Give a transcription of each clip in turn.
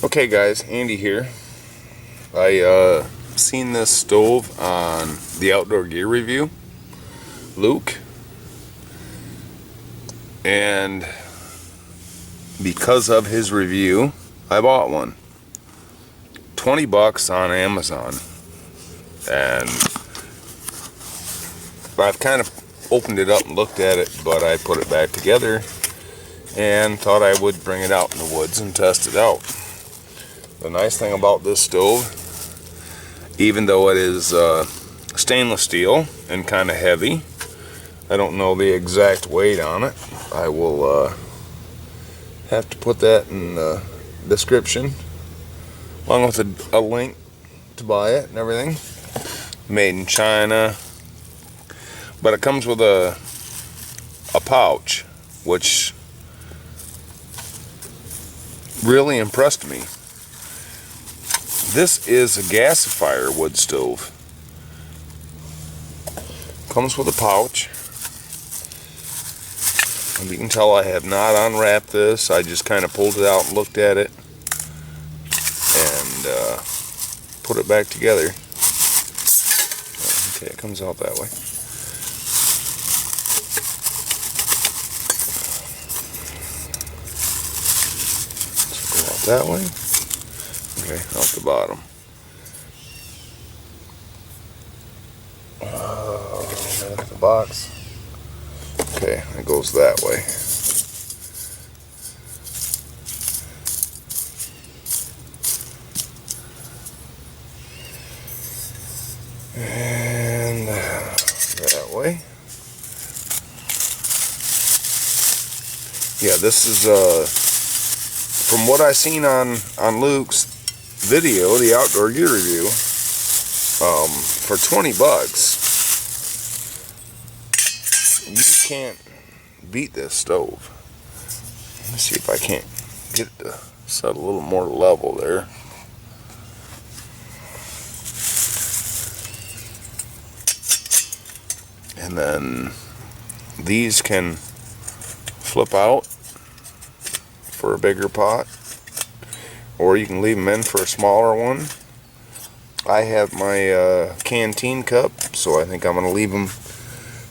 Okay guys, Andy here. I seen this stove on the Outdoor Gear Review, Luke, and because of his review, I bought one. 20 bucks on Amazon, and I've kind of opened it up and looked at it, but I put it back together and thought I would bring it out in the woods and test it out. The nice thing about this stove, even though it is stainless steel and kind of heavy, I don't know the exact weight on it. I will have to put that in the description along with a link to buy it and everything. Made in China, but it comes with a pouch, which really impressed me. This is a gasifier wood stove. Comes with a pouch. And you can tell I have not unwrapped this. I just kind of pulled it out and looked at it and put it back together. Okay, it comes out that way. So go out that way. Okay, out the bottom. That's the box. Okay, it goes that way. And that way. Yeah, this is from what I seen on Luke's video, the Outdoor Gear Review, for 20 bucks, you can't beat this stove. Let me see if I can't get it to set a little more level there. And then these can flip out for a bigger pot, or you can leave them in for a smaller one. I have my canteen cup, so I think I'm going to leave them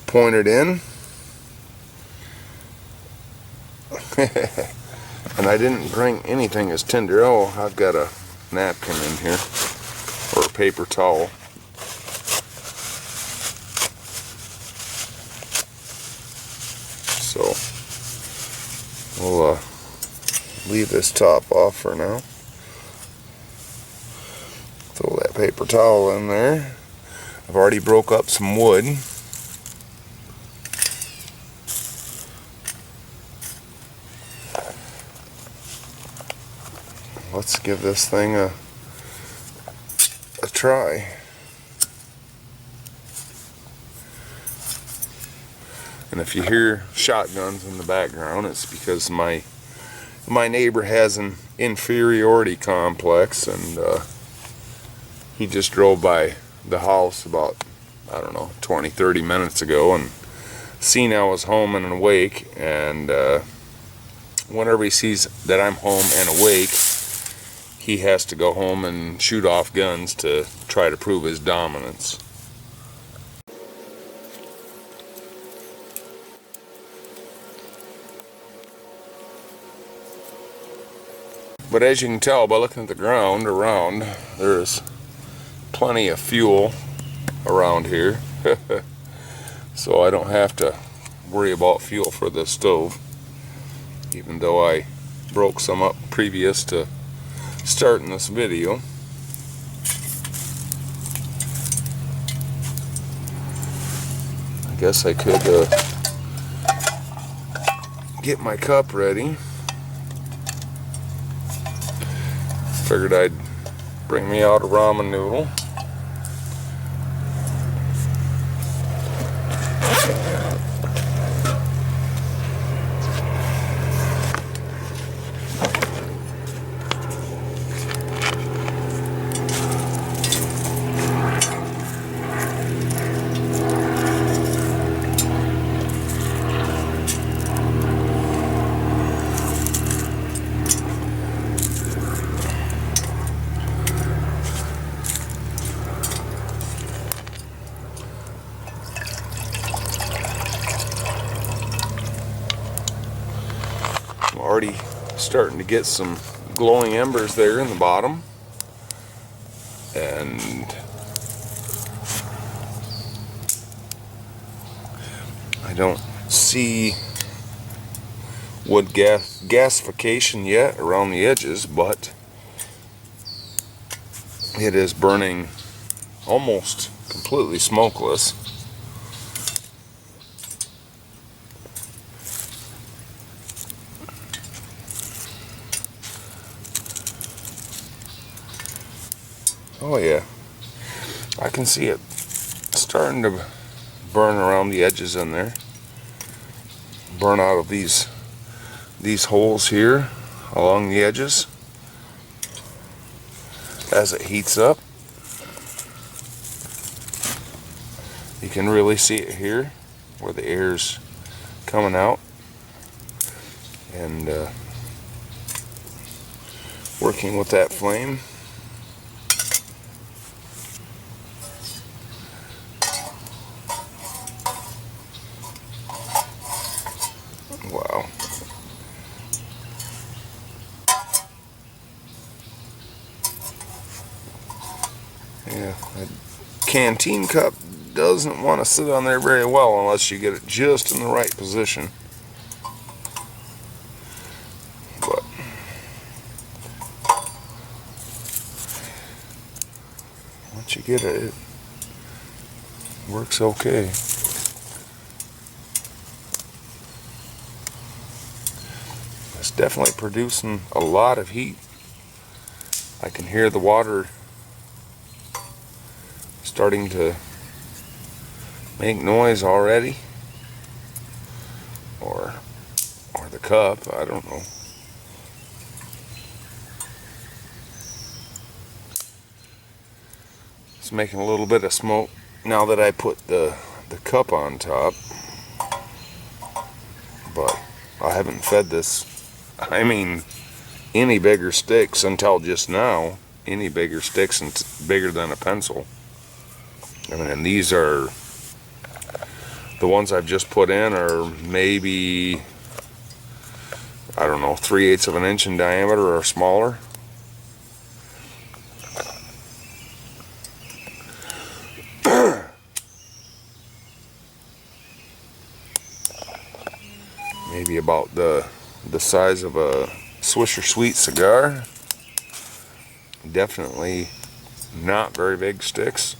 pointed in. And I didn't bring anything as tinder. Oh, I've got a napkin in here, or a paper towel. So we'll leave this top off for now. Throw that paper towel in there. I've already broke up some wood. Let's give this thing a try. And if you hear shotguns in the background, it's because my neighbor has an inferiority complex, and he just drove by the house about, I don't know, 20-30 minutes ago and seen I was home and awake, and whenever he sees that I'm home and awake, he has to go home and shoot off guns to try to prove his dominance. But as you can tell by looking at the ground around, there's plenty of fuel around here. So I don't have to worry about fuel for this stove, even though I broke some up previous to starting this video. I guess I could get my cup ready. Figured I'd bring me out a ramen noodle. starting to get some glowing embers there in the bottom, and I don't see wood gasification yet around the edges, but it is burning almost completely smokeless. Oh yeah, I can see it starting to burn around the edges in there. Burn out of these holes here along the edges as it heats up. You can really see it here where the air's coming out, and working with that flame. Wow. Yeah, that canteen cup doesn't want to sit on there very well unless you get it just in the right position. But once you get it, it works okay. It's definitely producing a lot of heat. I can hear the water starting to make noise already, or the cup, I don't know. It's making a little bit of smoke now that I put the cup on top, but I haven't fed this, I mean, any bigger sticks until just now. Any bigger sticks and bigger than a pencil. I mean, and these are, the ones I've just put in are maybe, I don't know, 3/8 of an inch in diameter or smaller. Maybe about the size of a Swisher Sweet cigar. Definitely not very big sticks.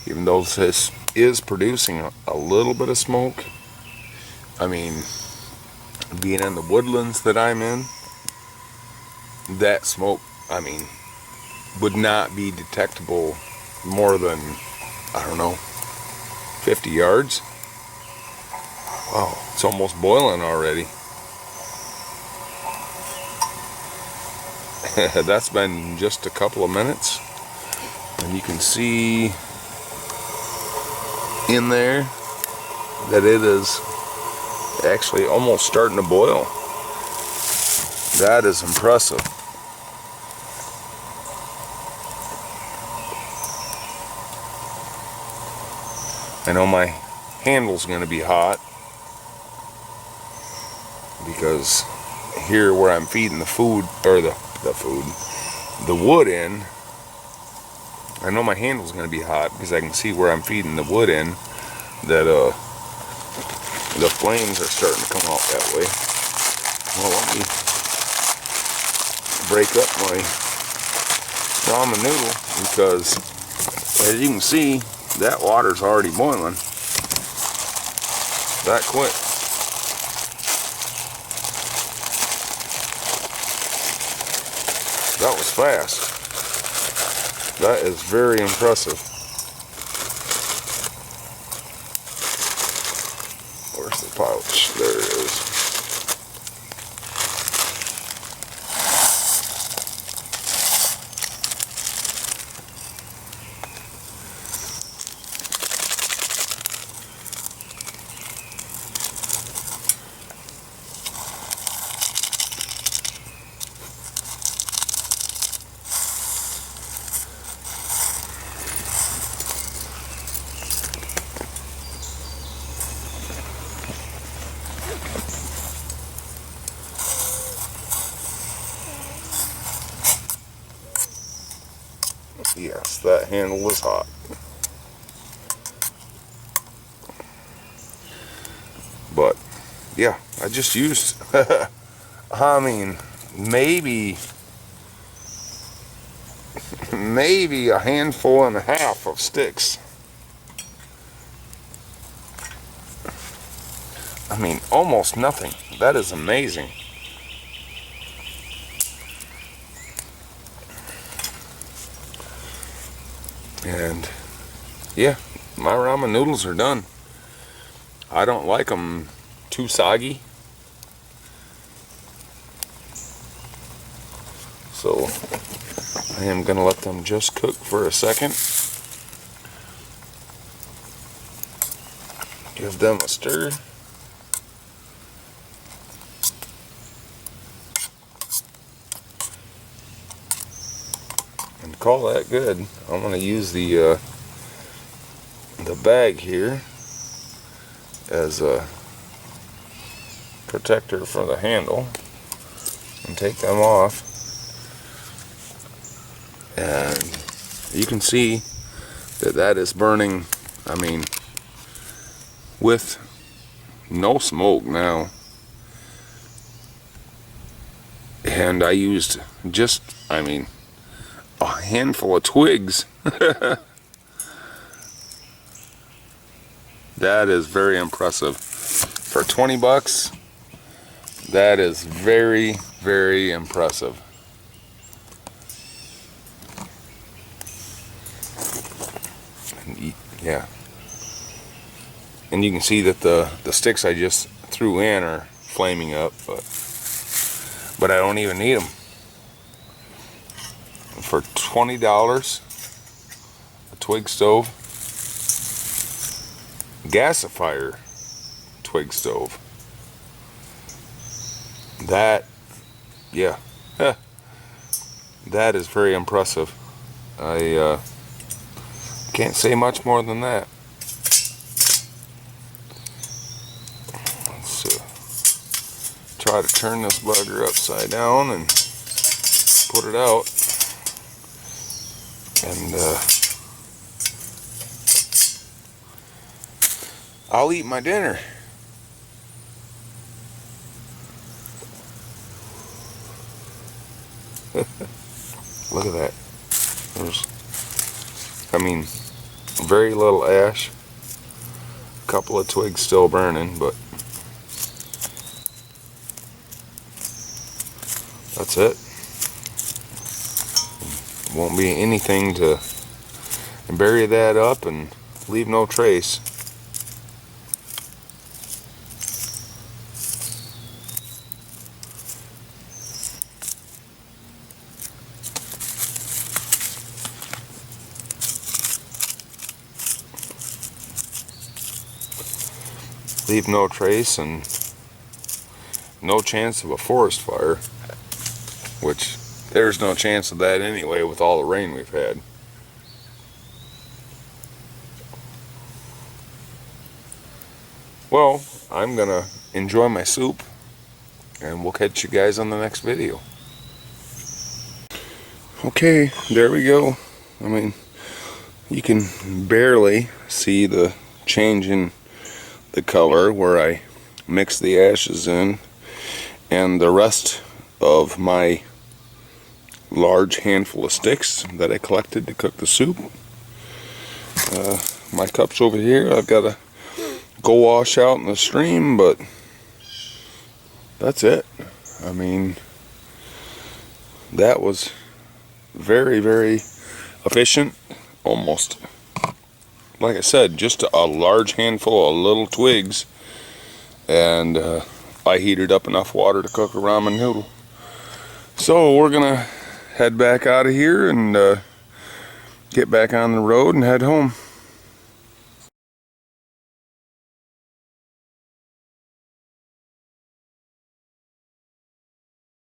Even though this is producing a little bit of smoke, I mean, being in the woodlands that I'm in, that smoke, I mean, would not be detectable more than, I don't know, 50 yards. Wow, it's almost boiling already. That's been just a couple of minutes, and you can see in there that it is actually almost starting to boil. That is impressive. I know my handle's going to be hot because here where I'm feeding the food, or the wood in, I know my handle's going to be hot because I can see where I'm feeding the wood in that the flames are starting to come out that way. Well, let me break up my ramen noodle, because as you can see, that water's already boiling that quick. That was fast. That is very impressive. Where's the pouch? There it is. yes, that handle is hot. But yeah, I just used I mean, maybe a handful and a half of sticks. I mean, almost nothing. That is amazing. And yeah, my ramen noodles are done. I don't like them too soggy, so I am gonna let them just cook for a second. Give them a stir. And call that good. I'm gonna use the bag here as a protector for the handle and take them off. And you can see that is burning, I mean, with no smoke now. And I used just, I mean, a handful of twigs. That is very impressive. For 20 bucks, that is very, very impressive. And yeah. And you can see that the sticks I just threw in are flaming up, but I don't even need them. For $20, a twig stove, Gasifier Twig stove. That, yeah, that is very impressive. I can't say much more than that. Let's try to turn this bugger upside down and put it out. And I'll eat my dinner. Look at that. There's, I mean, very little ash. A couple of twigs still burning, but that's it. Won't be anything to bury that up and leave no trace. Leave no trace and no chance of a forest fire, which there's no chance of that anyway with all the rain we've had. Well, I'm gonna enjoy my soup and we'll catch you guys on the next video. Okay, there we go. I mean, you can barely see the change in the color where I mixed the ashes in, and the rest of my large handful of sticks that I collected to cook the soup. My cup's over here. I've got to go wash out in the stream, but that's it. I mean, that was very, very efficient. Almost, like I said, just a large handful of little twigs, and I heated up enough water to cook a ramen noodle. So we're gonna head back out of here and get back on the road and head home.